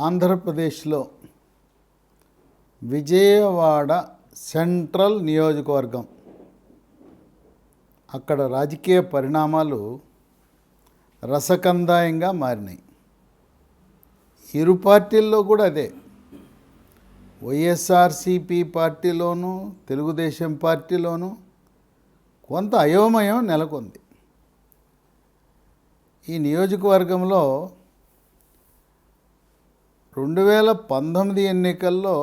ఆంధ్రప్రదేశ్లో విజయవాడ సెంట్రల్ నియోజకవర్గం అక్కడ రాజకీయ పరిణామాలు రసకందాయంగా మారినాయి. ఇరు పార్టీల్లో కూడా అదే. వైఎస్ఆర్సీపీ పార్టీలోనూ తెలుగుదేశం పార్టీలోనూ కొంత అయోమయం నెలకొంది. ఈ నియోజకవర్గంలో 2019 ఎన్నికల్లో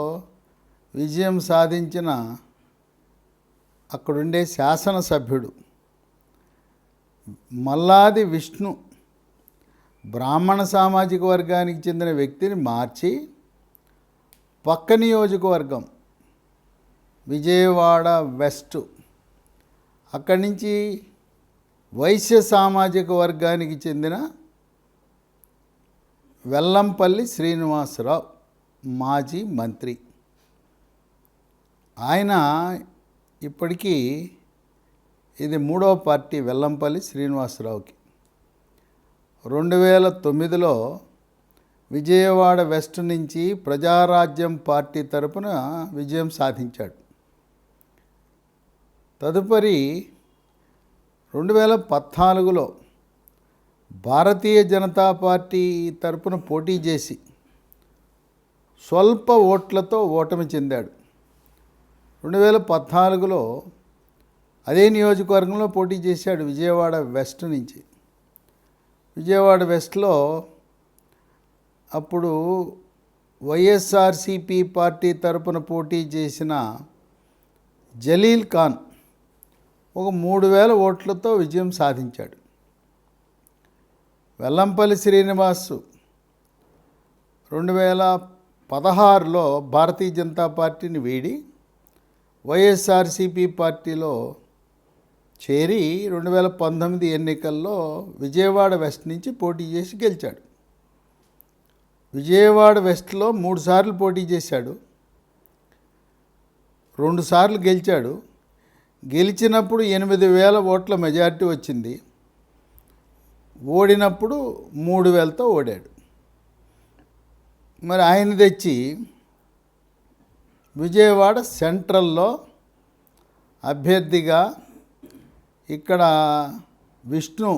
విజయం సాధించిన అక్కడుండే శాసనసభ్యుడు మల్లాది విష్ణు బ్రాహ్మణ సామాజిక వర్గానికి చెందిన వ్యక్తిని మార్చి పక్క నియోజకవర్గం విజయవాడ వెస్ట్ అక్కడి నుంచి వైశ్య సామాజిక వర్గానికి చెందిన వెల్లంపల్లి శ్రీనివాసరావు మాజీ మంత్రి. ఆయన ఇప్పటికీ ఇది మూడవ పార్టీ వెల్లంపల్లి శ్రీనివాసరావుకి. 2009లో విజయవాడ వెస్ట్ నుంచి ప్రజారాజ్యం పార్టీ తరపున విజయం సాధించాడు. తదుపరి 2014లో భారతీయ జనతా పార్టీ తరపున పోటీ చేసి స్వల్ప ఓట్లతో ఓటమి చెందాడు. 2014లో అదే నియోజకవర్గంలో పోటీ చేశాడు విజయవాడ వెస్ట్ నుంచి. విజయవాడ వెస్ట్లో అప్పుడు వైఎస్ఆర్సీపీ పార్టీ తరపున పోటీ చేసిన జలీల్ ఖాన్ ఒక 3000 ఓట్లతో విజయం సాధించాడు. వెల్లంపల్లి శ్రీనివాస్ 2016లో భారతీయ జనతా పార్టీని వీడి వైఎస్ఆర్సీపీ పార్టీలో చేరి 2019 ఎన్నికల్లో విజయవాడ వెస్ట్ నుంచి పోటీ చేసి గెలిచాడు. విజయవాడ వెస్ట్లో 3 సార్లు పోటీ చేశాడు. 2 సార్లు గెలిచాడు. గెలిచినప్పుడు 8000 ఓట్ల మెజారిటీ వచ్చింది. ఓడినప్పుడు 3000తో ఓడాడు. మరి ఆయన తెచ్చి విజయవాడ సెంట్రల్లో అభ్యర్థిగా ఇక్కడ విష్ణు,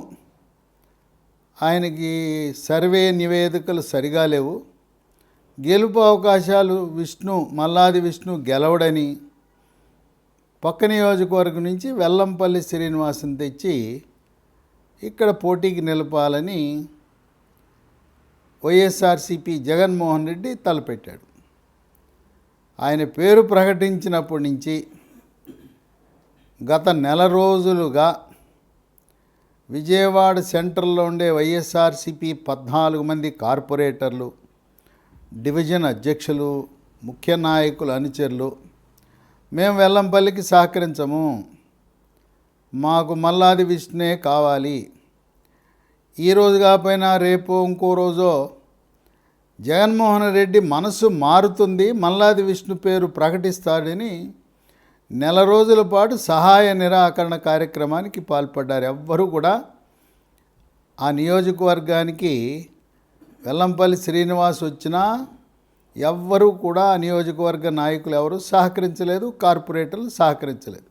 ఆయనకి సర్వే నివేదికలు సరిగా లేవు, గెలుపు అవకాశాలు మల్లాది విష్ణు గెలవడని పక్క నియోజకవర్గం నుంచి వెల్లంపల్లి శ్రీనివాసుని తెచ్చి ఇక్కడ పోటీకి నిలపాలని వైఎస్ఆర్సీపీ జగన్మోహన్ రెడ్డి తలపెట్టాడు. ఆయన పేరు ప్రకటించినప్పటి నుంచి గత నెల రోజులుగా విజయవాడ సెంట్రల్లో ఉండే వైఎస్ఆర్సీపీ 14 మంది కార్పొరేటర్లు, డివిజన్ అధ్యక్షులు, ముఖ్య నాయకుల అనుచరులు మేము వెల్లంపల్లికి సహకరించము, మాకు మల్లాది విష్ణునే కావాలి, ఈరోజు కాకపోయినా రేపు ఇంకో రోజో జగన్మోహన్ రెడ్డి మనసు మారుతుంది, మల్లాది విష్ణు పేరు ప్రకటిస్తాడని నెల రోజుల పాటు సహాయ నిరాకరణ కార్యక్రమానికి పాల్పడ్డారు. ఎవ్వరూ కూడా ఆ నియోజకవర్గానికి వెల్లంపల్లి శ్రీనివాస్ వచ్చినా ఎవ్వరూ కూడా ఆ నియోజకవర్గ నాయకులు ఎవరు సహకరించలేదు, కార్పొరేటర్లు సహకరించలేదు.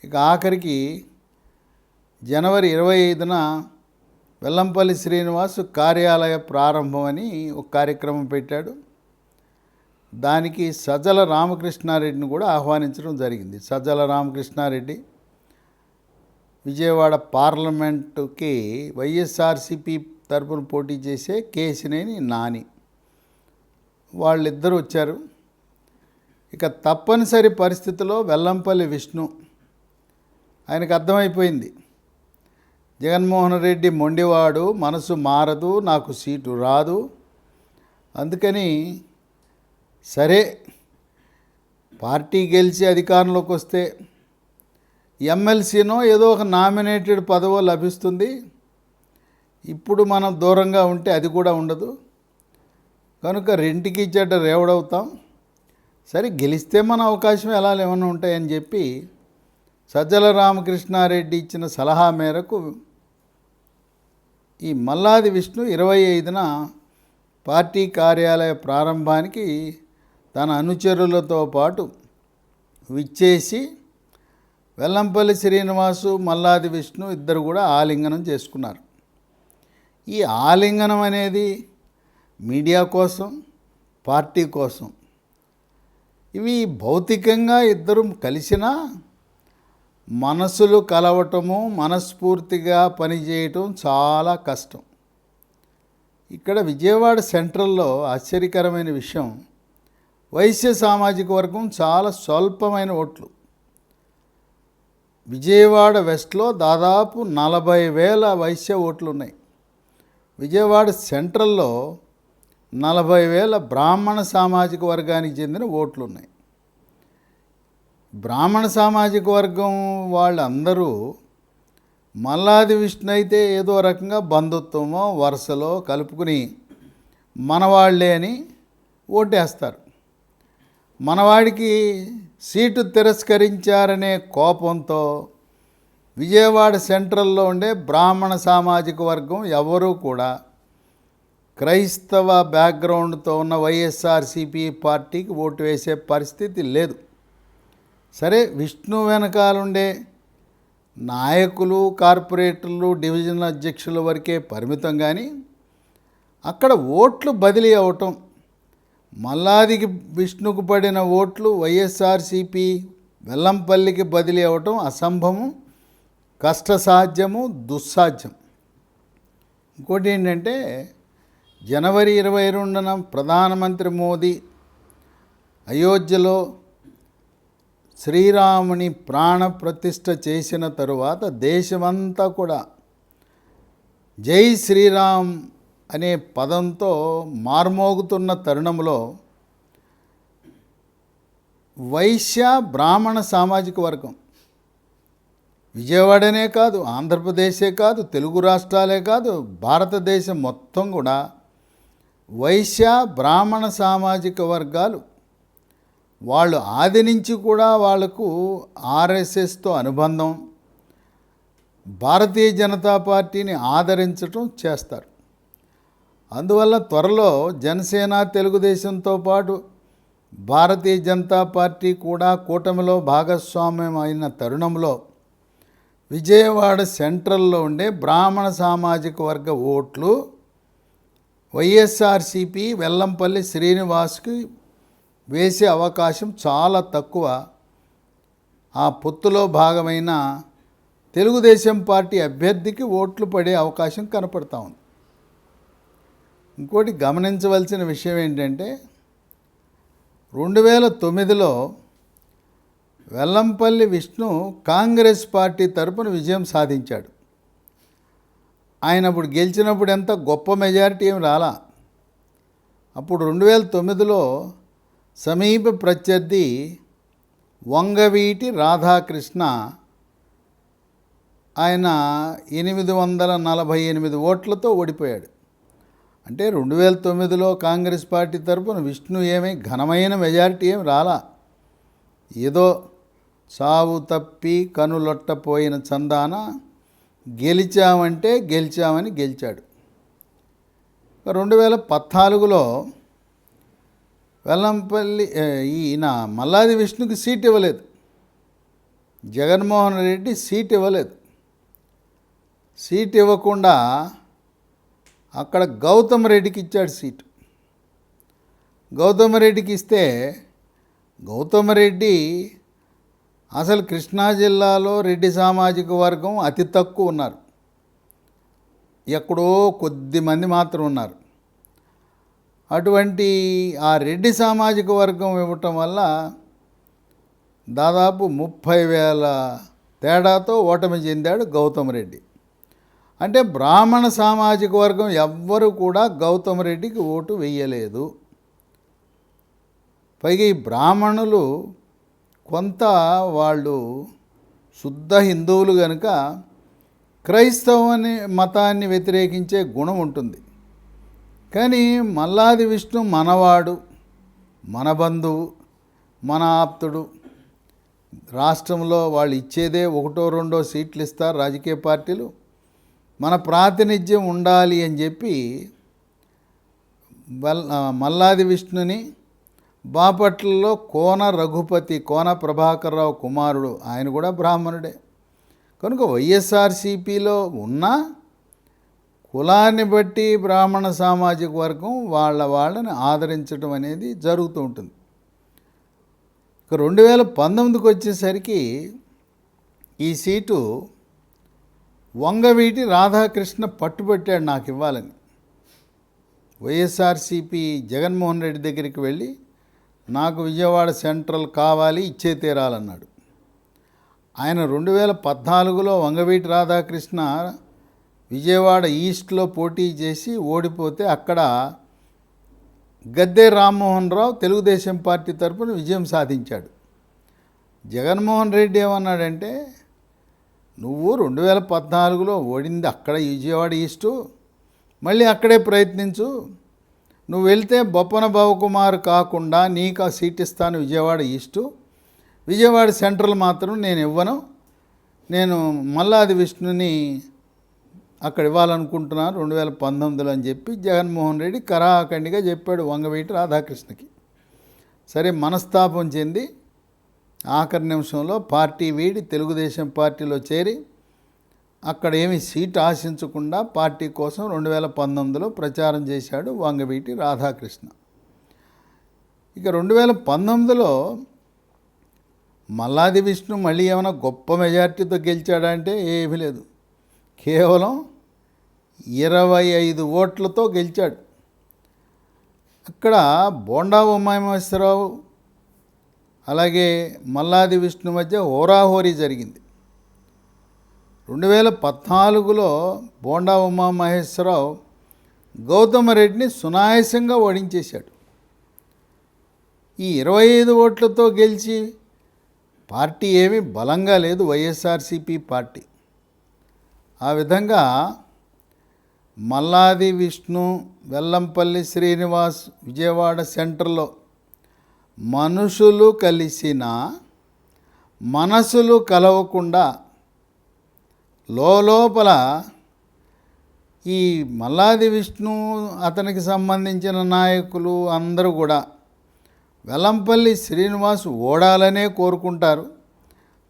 ఇక ఆఖరికి జనవరి 25న వెల్లంపల్లి శ్రీనివాస్ కార్యాలయ ప్రారంభం అని ఒక కార్యక్రమం పెట్టాడు. దానికి సజ్జల రామకృష్ణారెడ్డిని కూడా ఆహ్వానించడం జరిగింది. సజ్జల రామకృష్ణారెడ్డి విజయవాడ పార్లమెంటుకి వైఎస్ఆర్సీపీ తరపున పోటీ చేసే కేశినేని నాని వాళ్ళిద్దరూ వచ్చారు. ఇక తప్పనిసరి పరిస్థితిలో వెల్లంపల్లి విష్ణు, ఆయనకు అర్థమైపోయింది జగన్మోహన్ రెడ్డి మొండివాడు, మనసు మారదు, నాకు సీటు రాదు, అందుకని సరే పార్టీ గెలిచి అధికారంలోకి వస్తే ఎమ్మెల్సీనో ఏదో ఒక నామినేటెడ్ పదవో లభిస్తుంది, ఇప్పుడు మనం దూరంగా ఉంటే అది కూడా ఉండదు, కనుక రెంటికి చెడ్డ రేవడవుతాం, సరే గెలిస్తే మన అవకాశం ఎలా ఏమైనా ఉంటాయని చెప్పి సజ్జల రామకృష్ణారెడ్డి ఇచ్చిన సలహా మేరకు ఈ మల్లాది విష్ణు 25న పార్టీ కార్యాలయ ప్రారంభానికి తన అనుచరులతో పాటు విచ్చేసి వెల్లంపల్లి శ్రీనివాసు, మల్లాది విష్ణు ఇద్దరు కూడా ఆలింగనం చేసుకున్నారు. ఈ ఆలింగనం అనేది మీడియా కోసం, పార్టీ కోసం. ఇవి భౌతికంగా ఇద్దరు కలిసినా మనసులు కలవటము, మనస్ఫూర్తిగా పనిచేయటం చాలా కష్టం. ఇక్కడ విజయవాడ సెంట్రల్లో ఆశ్చర్యకరమైన విషయం, వైశ్య సామాజిక వర్గం చాలా స్వల్పమైన ఓట్లు. విజయవాడ వెస్ట్లో దాదాపు 40,000 వైశ్య ఓట్లు ఉన్నాయి. విజయవాడ సెంట్రల్లో 40,000 బ్రాహ్మణ సామాజిక వర్గానికి చెందిన ఓట్లు ఉన్నాయి. బ్రాహ్మణ సామాజిక వర్గం వాళ్ళందరూ మల్లాది విష్ణు అయితే ఏదో రకంగా బంధుత్వమో వరుసలో కలుపుకుని మనవాళ్లే అని ఓటేస్తారు. మనవాడికి సీటు తిరస్కరించారనే కోపంతో విజయవాడ సెంట్రల్లో ఉండే బ్రాహ్మణ సామాజిక వర్గం ఎవరూ కూడా క్రైస్తవ బ్యాక్గ్రౌండ్తో ఉన్న వైఎస్ఆర్సీపీ పార్టీకి ఓటు వేసే పరిస్థితి లేదు. సరే, విష్ణు వెనకాలుండే నాయకులు, కార్పొరేటర్లు, డివిజన్ అధ్యక్షుల వరకే పరిమితం. కానీ అక్కడ ఓట్లు బదిలీ అవటం, మల్లాదికి విష్ణుకు పడిన ఓట్లు వైఎస్ఆర్సీపీ వెల్లంపల్లికి బదిలీ అవటం అసంభవం, కష్టసాధ్యము, దుస్సాధ్యం. ఇంకోటి ఏంటంటే, జనవరి 22న ప్రధానమంత్రి మోదీ అయోధ్యలో శ్రీరాముని ప్రాణ ప్రతిష్ఠ చేసిన తరువాత దేశమంతా కూడా జై శ్రీరామ్ అనే పదంతో మార్మోగుతున్న తరుణంలో వైశ్య బ్రాహ్మణ సామాజిక వర్గం విజయవాడనే కాదు, ఆంధ్రప్రదేశే కాదు, తెలుగు రాష్ట్రాలే కాదు, భారతదేశం మొత్తం కూడా వైశ్య బ్రాహ్మణ సామాజిక వర్గాలు వాళ్ళు ఆది నుంచి కూడా వాళ్లకు ఆర్ఎస్ఎస్తో అనుబంధం, భారతీయ జనతా పార్టీని ఆదరించటం చేస్తారు. అందువల్ల త్వరలో జనసేన, తెలుగుదేశంతో పాటు భారతీయ జనతా పార్టీ కూడా కూటమిలో భాగస్వామ్యం అయిన తరుణంలో విజయవాడ సెంట్రల్లో ఉండే బ్రాహ్మణ సామాజిక వర్గ ఓట్లు వైఎస్ఆర్సీపీ వెల్లంపల్లి శ్రీనివాస్కి వేసే అవకాశం చాలా తక్కువ. ఆ పొత్తులో భాగమైన తెలుగుదేశం పార్టీ అభ్యర్థికి ఓట్లు పడే అవకాశం కనపడతా ఉంది. ఇంకోటి గమనించవలసిన విషయం ఏంటంటే, 2009లో వెల్లంపల్లి విష్ణు కాంగ్రెస్ పార్టీ తరపున విజయం సాధించాడు. ఆయన అప్పుడు గెలిచినప్పుడు ఎంత గొప్ప మెజారిటీ ఏమి రాలా. అప్పుడు 2009లో సమీప ప్రత్యర్థి వంగవీటి రాధాకృష్ణ ఆయన 848 ఓట్లతో ఓడిపోయాడు. అంటే 2009లో కాంగ్రెస్ పార్టీ తరపున విష్ణు ఏమీ ఘనమైన మెజారిటీ ఏమి రాలా. ఏదో సావు తప్పి కనులొట్టపోయిన చందాన గెలిచామంటే గెలిచామని గెలిచాడు. 2014లో వెల్లంపల్లి ఈయన మల్లాది విష్ణుకి సీట్ ఇవ్వలేదు, జగన్మోహన్ రెడ్డి సీట్ ఇవ్వలేదు. సీట్ ఇవ్వకుండా అక్కడ గౌతమ్ రెడ్డికి ఇచ్చాడు సీటు. గౌతమ్ రెడ్డికి ఇస్తే గౌతమ్ రెడ్డి అసలు కృష్ణా జిల్లాలో రెడ్డి సామాజిక వర్గం అతి తక్కువ ఉన్నారు, ఎక్కడో కొద్ది మంది మాత్రం ఉన్నారు. అటువంటి ఆ రెడ్డి సామాజిక వర్గం ఇవ్వటం వల్ల దాదాపు 30,000 తేడాతో ఓటమి చెందాడు గౌతమ్ రెడ్డి. అంటే బ్రాహ్మణ సామాజిక వర్గం ఎవ్వరు కూడా గౌతమ్ రెడ్డికి ఓటు వేయలేదు. పైగా ఈ బ్రాహ్మణులు కొంత వాళ్ళు శుద్ధ హిందువులు కనుక క్రైస్తవాన్ని మతాన్ని వ్యతిరేకించే గుణం ఉంటుంది. కానీ మల్లాది విష్ణు మనవాడు, మన బంధువు, మన ఆప్తుడు. రాష్ట్రంలో వాళ్ళు ఇచ్చేదే 1-2 సీట్లు ఇస్తారు రాజకీయ పార్టీలు. మన ప్రాతినిధ్యం ఉండాలి అని చెప్పి మల్లాది విష్ణుని, బాపట్లలో కోన రఘుపతి, కోన ప్రభాకర్రావు కుమారుడు, ఆయన కూడా బ్రాహ్మణుడే. కనుక వైఎస్ఆర్సీపీలో ఉన్న కులాన్ని బట్టి బ్రాహ్మణ సామాజిక వర్గం వాళ్ళని ఆదరించడం అనేది జరుగుతూ ఉంటుంది. ఇక 2019కి వచ్చేసరికి ఈ సీటు వంగవీటి రాధాకృష్ణ పట్టుబట్టాడు నాకు ఇవ్వాలని. వైఎస్ఆర్సీపీ జగన్మోహన్ రెడ్డి దగ్గరికి వెళ్ళి నాకు విజయవాడ సెంట్రల్ కావాలి, ఇచ్చే తీరాలన్నాడు. ఆయన 2014లో వంగవీటి రాధాకృష్ణ విజయవాడ ఈస్ట్లో పోటీ చేసి ఓడిపోతే అక్కడ గద్దె రామ్మోహన్ రావు తెలుగుదేశం పార్టీ తరఫున విజయం సాధించాడు. జగన్మోహన్ రెడ్డి ఏమన్నాడంటే, నువ్వు 2014లో ఓడింది అక్కడ విజయవాడ ఈస్టు, మళ్ళీ అక్కడే ప్రయత్నించు, నువ్వు వెళ్తే బొప్పన భవకుమార్ కాకుండా నీకు ఆ సీట్ ఇస్తాను విజయవాడ ఈస్టు, విజయవాడ సెంట్రల్ మాత్రం నేను ఇవ్వను, నేను మల్లాది విష్ణుని అక్కడ ఇవ్వాలనుకుంటున్నాను 2019లో అని చెప్పి జగన్మోహన్ రెడ్డి కరాఖండిగా చెప్పాడు వంగవీటి రాధాకృష్ణకి. సరే, మనస్తాపం చెంది ఆఖరి నిమిషంలో పార్టీ వీడి తెలుగుదేశం పార్టీలో చేరి అక్కడ ఏమీ సీట్ ఆశించకుండా పార్టీ కోసం 2019లో ప్రచారం చేశాడు వంగవీటి రాధాకృష్ణ. ఇక 2019లో మల్లాది విష్ణు మళ్ళీ ఏమైనా గొప్ప మెజార్టీతో గెలిచాడంటే ఏమీ లేదు. కేవలం 25 ఓట్లతో గెలిచాడు. అక్కడ బోండా ఉమామహేశ్వరరావు అలాగే మల్లాది విష్ణు మధ్య హోరాహోరీ జరిగింది. 2014లో బోండా ఉమామహేశ్వరరావు గౌతమ్ రెడ్డిని సునాయాసంగా ఓడించేశాడు. ఈ 25 ఓట్లతో గెలిచి పార్టీ ఏమీ బలంగా లేదు వైఎస్ఆర్సీపీ పార్టీ. ఆ విధంగా మల్లాది విష్ణు, వెల్లంపల్లి శ్రీనివాస్ విజయవాడ సెంటర్లో మనుషులు కలిసిన మనసులు కలవకుండా లోపల ఈ మల్లాది విష్ణు అతనికి సంబంధించిన నాయకులు అందరూ కూడా వెల్లంపల్లి శ్రీనివాస్ ఓడాలనే కోరుకుంటారు.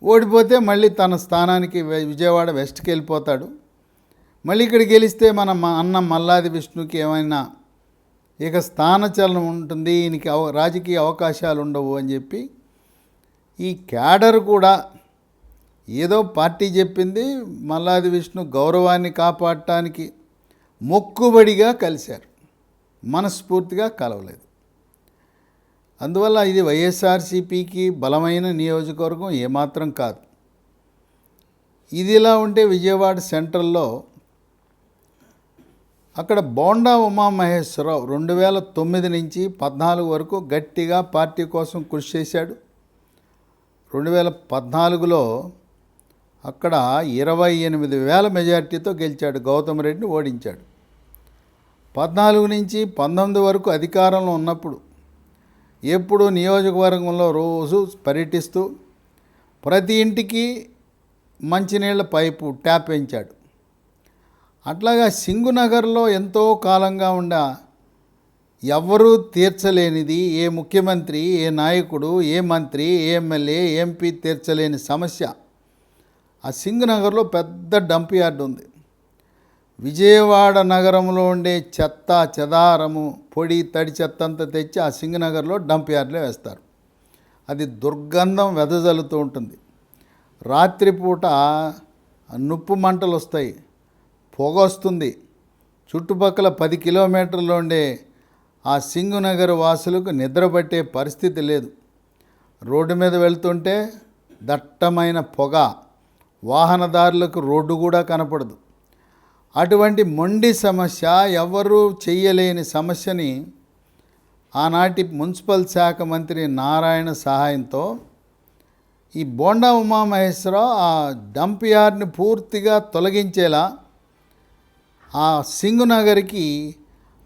ఓడిపోతే మళ్ళీ తన స్థానానికి విజయవాడ వెస్ట్కి వెళ్ళిపోతాడు. మళ్ళీ ఇక్కడ గెలిస్తే మన అన్న మల్లాది విష్ణుకి ఏమైనా ఇక స్థానచలనం ఉంటుంది, ఈయనకి రాజకీయ అవకాశాలు ఉండవు అని చెప్పి ఈ క్యాడర్ కూడా ఏదో పార్టీ చెప్పింది మల్లాది విష్ణు గౌరవాన్ని కాపాడటానికి మొక్కుబడిగా కలిశారు, మనస్ఫూర్తిగా కలవలేదు. అందువల్ల ఇది వైఎస్ఆర్సీపీకి బలమైన నియోజకవర్గం ఏమాత్రం కాదు. ఇది ఇలా ఉంటే విజయవాడ సెంట్రల్లో అక్కడ బోండా ఉమామహేశ్వరరావు 2009 నుంచి 14 వరకు గట్టిగా పార్టీ కోసం కృషి చేశాడు. 2014లో అక్కడ 28,000 మెజార్టీతో గెలిచాడు, గౌతమ్ రెడ్డిని ఓడించాడు. 14 నుంచి 19 వరకు అధికారంలో ఉన్నప్పుడు ఎప్పుడు నియోజకవర్గంలో రోజు పర్యటిస్తూ ప్రతి ఇంటికి మంచినీళ్ళ పైపు ట్యాప్ వేయించాడు. అట్లాగా సింగునగర్లో ఎంతో కాలంగా ఎవ్వరూ తీర్చలేనిది, ఏ ముఖ్యమంత్రి, ఏ నాయకుడు, ఏ మంత్రి, ఏ ఎమ్మెల్యే, ఎంపీ తీర్చలేని సమస్య ఆ సింగునగర్లో పెద్ద డంప్ యార్డ్ ఉంది. విజయవాడ నగరంలో ఉండే చెత్త చెదారము, పొడి తడి చెత్త అంతా తెచ్చి ఆ సింగనగర్లో డంప్ యార్డ్లో వేస్తారు. అది దుర్గంధం వెదజల్లుతూ ఉంటుంది. రాత్రిపూట నుప్పు మంటలు వస్తాయి, పొగ వస్తుంది. చుట్టుపక్కల 10 కిలోమీటర్లు ఉండే ఆ సింగునగర్ వాసులకు నిద్రపట్టే పరిస్థితి లేదు. రోడ్డు మీద వెళ్తుంటే దట్టమైన పొగ, వాహనదారులకు రోడ్డు కూడా కనపడదు. అటువంటి మొండి సమస్య, ఎవరూ చెయ్యలేని సమస్యని ఆనాటి మున్సిపల్ శాఖ మంత్రి నారాయణ సహాయంతో ఈ బోండా ఉమామహేశ్వరరావు ఆ డంప్ యార్డ్ని పూర్తిగా తొలగించేలా ఆ సింగునగర్కి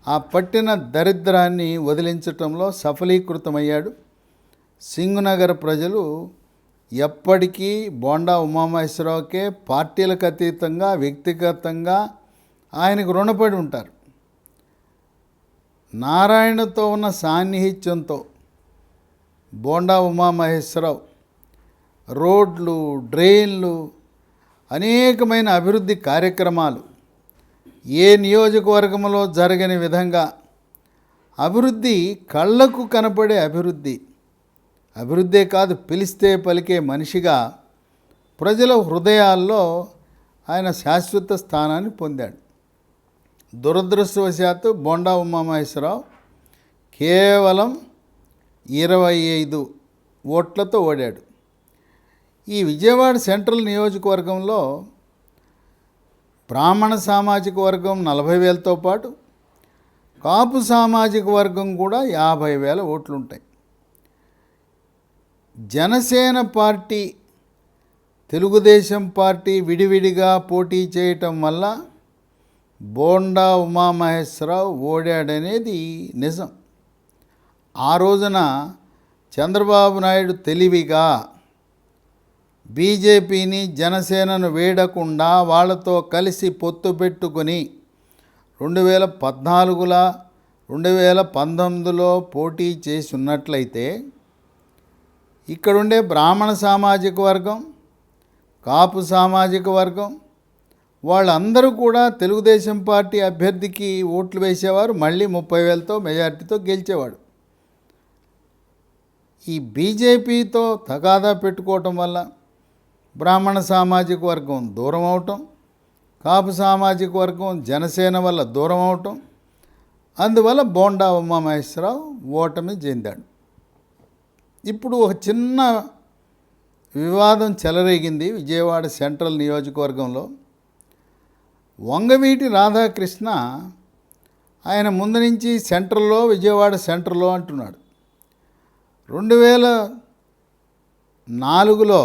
ఆ పట్టిన దరిద్రాన్ని వదిలించటంలో సఫలీకృతమయ్యాడు. సింగునగర్ ప్రజలు ఎప్పటికీ బోండా ఉమామహేశ్వరరావుకే పార్టీలకు అతీతంగా వ్యక్తిగతంగా ఆయనకు రుణపడి ఉంటారు. నారాయణతో ఉన్న సాన్నిహిత్యంతో బోండా ఉమామహేశ్వరరావు రోడ్లు, డ్రైన్లు, అనేకమైన అభివృద్ధి కార్యక్రమాలు ఏ నియోజకవర్గంలో జరగని విధంగా అభివృద్ధి, కళ్ళకు కనపడే అభివృద్ధే కాదు, పిలిస్తే పలికే మనిషిగా ప్రజల హృదయాల్లో ఆయన శాశ్వత స్థానాన్ని పొందాడు. దురదృష్టవశాత్తు బోండా ఉమామహేశ్వరరావు కేవలం 25 ఓట్లతో ఓడాడు. ఈ విజయవాడ సెంట్రల్ నియోజకవర్గంలో బ్రాహ్మణ సామాజిక వర్గం 40,000తో పాటు కాపు సామాజిక వర్గం కూడా 50,000 ఓట్లుంటాయి. జనసేన పార్టీ, తెలుగుదేశం పార్టీ విడివిడిగా పోటీ చేయటం వల్ల బోండా ఉమామహేశ్వరరావు ఓడాడనేది నిజం. ఆ రోజున చంద్రబాబు నాయుడు తెలివిగా బీజేపీని, జనసేనను వేడకుండా వాళ్ళతో కలిసి పొత్తు పెట్టుకొని 2014లో 2019లో పోటీ చేసి ఉన్నట్లయితే ఇక్కడుండే బ్రాహ్మణ సామాజిక వర్గం, కాపు సామాజిక వర్గం వాళ్ళందరూ కూడా తెలుగుదేశం పార్టీ అభ్యర్థికి ఓట్లు వేసేవారు. మళ్ళీ 30,000తో మెజార్టీతో గెలిచేవాడు. ఈ బీజేపీతో తగాదా పెట్టుకోవటం వల్ల బ్రాహ్మణ సామాజిక వర్గం దూరం అవటం, కాపు సామాజిక వర్గం జనసేన వల్ల దూరం అవటం, అందువల్ల బోండా ఉమామహేశ్వరరావు ఓటమి చెందాడు. ఇప్పుడు ఒక చిన్న వివాదం చెలరేగింది విజయవాడ సెంట్రల్ నియోజకవర్గంలో. వంగవీటి రాధాకృష్ణ ఆయన ముందు నుంచి సెంట్రల్లో, విజయవాడ సెంట్రల్లో అంటున్నాడు. 2004లో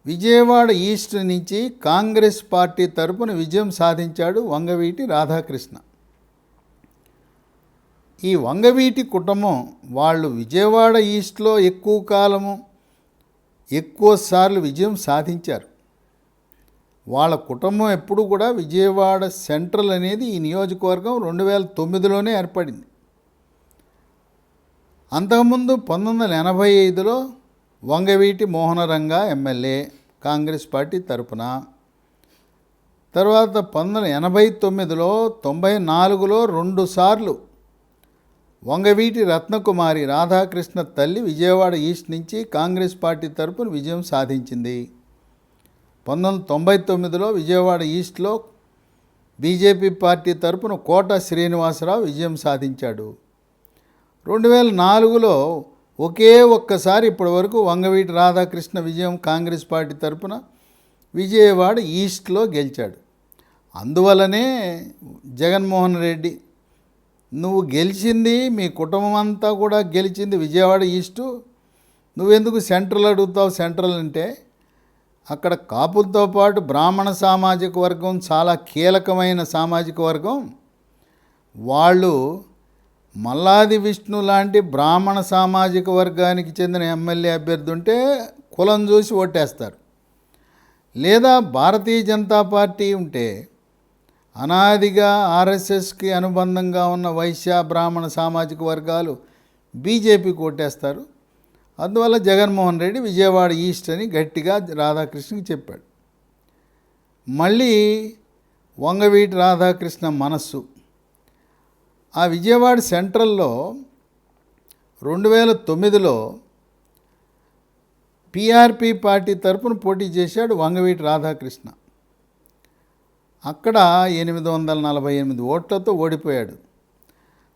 విజయవాడ ఈస్ట్ నుంచి కాంగ్రెస్ పార్టీ తరపున విజయం సాధించాడు వంగవీటి రాధాకృష్ణ. ఈ వంగవీటి కుటుంబం వాళ్ళు విజయవాడ ఈస్ట్లో ఎక్కువ కాలము, ఎక్కువసార్లు విజయం సాధించారు. వాళ్ళ కుటుంబం ఎప్పుడు కూడా విజయవాడ సెంట్రల్ అనేది ఈ నియోజకవర్గం 2009లోనే ఏర్పడింది. అంతకుముందు 1985లో వంగవీటి మోహనరంగ ఎమ్మెల్యే కాంగ్రెస్ పార్టీ తరపున, తర్వాత 1989లో 94లో 2 సార్లు వంగవీటి రత్నకుమారి రాధాకృష్ణ తల్లి విజయవాడ ఈస్ట్ నుంచి కాంగ్రెస్ పార్టీ తరపున విజయం సాధించింది. 1999లో విజయవాడ ఈస్ట్లో బీజేపీ పార్టీ తరపున కోట శ్రీనివాసరావు విజయం సాధించాడు. 2004లో ఒక్కసారి ఇప్పటివరకు వంగవీటి రాధాకృష్ణ విజయం కాంగ్రెస్ పార్టీ తరపున విజయవాడ ఈస్ట్లో గెలిచాడు. అందువల్లనే జగన్మోహన్ రెడ్డి, నువ్వు గెలిచింది, మీ కుటుంబం అంతా కూడా గెలిచింది విజయవాడ ఈస్టు, నువ్వెందుకు సెంట్రల్ అడుగుతావు? సెంట్రల్ అంటే అక్కడ కాపులతో పాటు బ్రాహ్మణ సామాజిక వర్గం చాలా కీలకమైన సామాజిక వర్గం. వాళ్ళు మల్లాది విష్ణు లాంటి బ్రాహ్మణ సామాజిక వర్గానికి చెందిన ఎమ్మెల్యే అభ్యర్థి ఉంటే కులం చూసి ఓటేస్తారు. లేదా భారతీయ జనతా పార్టీ ఉంటే అనాదిగా ఆర్ఎస్ఎస్కి అనుబంధంగా ఉన్న వైశ్య, బ్రాహ్మణ సామాజిక వర్గాలు బీజేపీకి ఓటేస్తారు. అందువల్ల జగన్మోహన్ రెడ్డి విజయవాడ ఈస్ట్ అని గట్టిగా రాధాకృష్ణకి చెప్పాడు. మళ్ళీ వంగవీటి రాధాకృష్ణ మనస్సు ఆ విజయవాడ సెంట్రల్లో 2009లో పీఆర్పీ పార్టీ తరపున పోటీ చేశాడు వంగవీటి రాధాకృష్ణ. అక్కడ 848 ఓట్లతో ఓడిపోయాడు.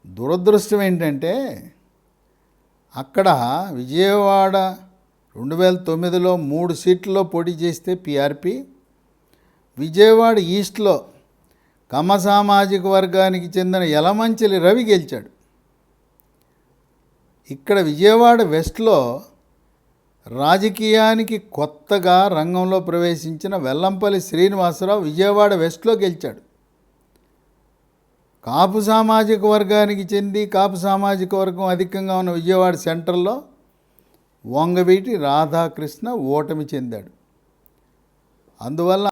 దురదృష్టం ఏంటంటే అక్కడ విజయవాడ 2009లో 3 సీట్లలో పోటీ చేస్తే పీఆర్పీ, విజయవాడ ఈస్ట్లో కమ్మ సామాజిక వర్గానికి చెందిన యలమంచిలి రవి గెలిచాడు. ఇక్కడ విజయవాడ వెస్ట్లో రాజకీయానికి కొత్తగా రంగంలో ప్రవేశించిన వెల్లంపల్లి శ్రీనివాసరావు విజయవాడ వెస్ట్లో గెలిచాడు. కాపు సామాజిక వర్గానికి చెంది కాపు సామాజిక వర్గం అధికంగా ఉన్న విజయవాడ సెంట్రల్లో వంగవీటి రాధాకృష్ణ ఓటమి చెందాడు. అందువల్ల